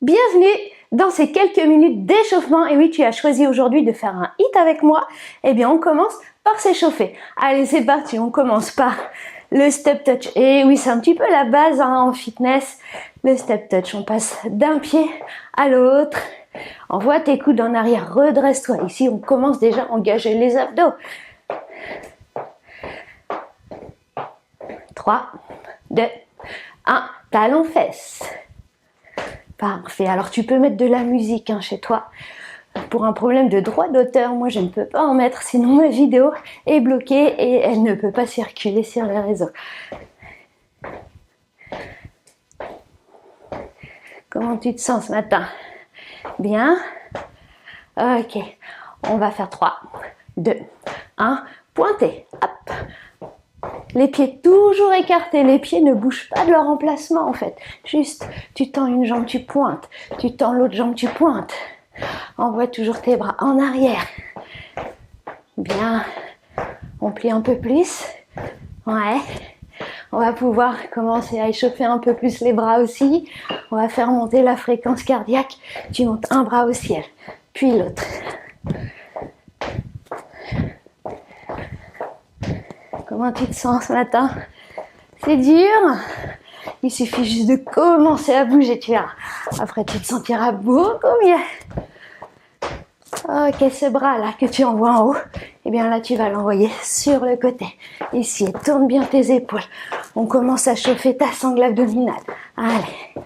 Bienvenue dans ces quelques minutes d'échauffement. Et oui, tu as choisi aujourd'hui de faire un hit avec moi. Eh bien, on commence par s'échauffer. Allez, c'est parti. On commence par le step touch. Et oui, c'est un petit peu la base en fitness. Le step touch. On passe d'un pied à l'autre. Envoie tes coudes en arrière. Redresse-toi. Ici, on commence déjà à engager les abdos. 3, 2, 1. Talon fesses. Parfait. Alors, tu peux mettre de la musique chez toi. Pour un problème de droit d'auteur, moi, je ne peux pas en mettre, sinon ma vidéo est bloquée et elle ne peut pas circuler sur les réseaux. Comment tu te sens ce matin? Bien? Ok. On va faire 3, 2, 1. Pointez. Hop. Les pieds toujours écartés, les pieds ne bougent pas de leur emplacement en fait. Juste, tu tends une jambe, tu pointes. Tu tends l'autre jambe, tu pointes. Envoie toujours tes bras en arrière. Bien. On plie un peu plus. Ouais. On va pouvoir commencer à échauffer un peu plus les bras aussi. On va faire monter la fréquence cardiaque. Tu montes un bras au ciel, puis l'autre. Comment tu te sens ce matin? C'est dur? Il suffit juste de commencer à bouger, tu verras. Après, tu te sentiras beaucoup mieux. Ok, ce bras-là que tu envoies en haut, eh bien là, tu vas l'envoyer sur le côté. Ici, et tourne bien tes épaules. On commence à chauffer ta sangle abdominale. Allez.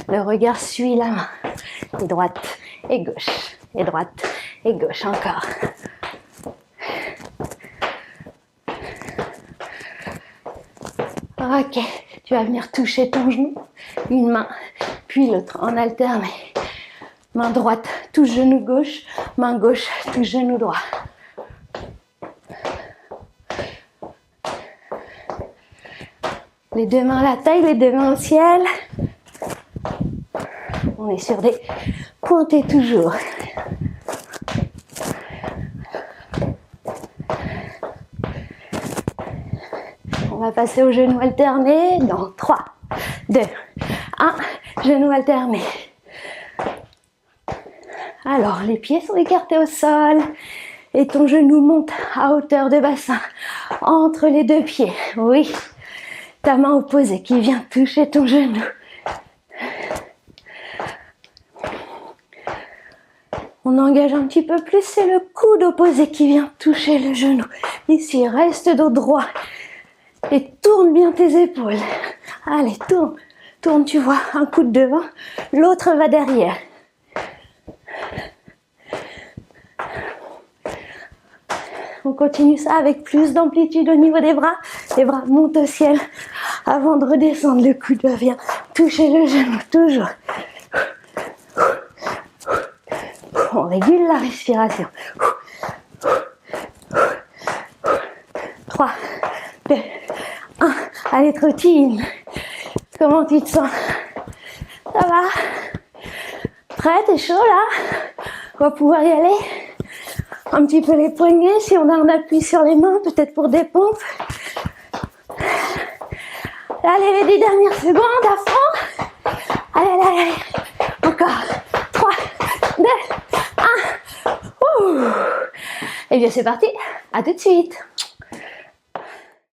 Le regard suit la main. Et droite et gauche. Et droite et gauche encore. Ok, tu vas venir toucher ton genou, une main, puis l'autre en alterné. Main droite, touche genou gauche, main gauche, touche genou droit. Les deux mains à la taille, les deux mains au ciel. On est sur des pointés toujours. On va passer au genou alterné dans 3, 2, 1. Genou alterné. Alors, les pieds sont écartés au sol et ton genou monte à hauteur de bassin entre les deux pieds. Oui, ta main opposée qui vient toucher ton genou. On engage un petit peu plus, c'est le coude opposé qui vient toucher le genou. Ici, reste dos droit et tourne bien tes épaules. Allez, tourne, tourne, tu vois, un coude devant, l'autre va derrière. On continue ça avec plus d'amplitude au niveau des bras. Les bras montent au ciel avant de redescendre. Le coude vient toucher le genou, toujours. On régule la respiration. 3, 2, 1. Allez, trottine. Comment tu te sens? Ça va? Prêt? T'es chaud là? On va pouvoir y aller. Un petit peu les poignets, si on a un appui sur les mains, peut-être pour des pompes. Allez, les 10 dernières secondes à fond. Allez, allez, allez. Encore. 3, 2, 1. Ouh. Et bien c'est parti. À tout de suite.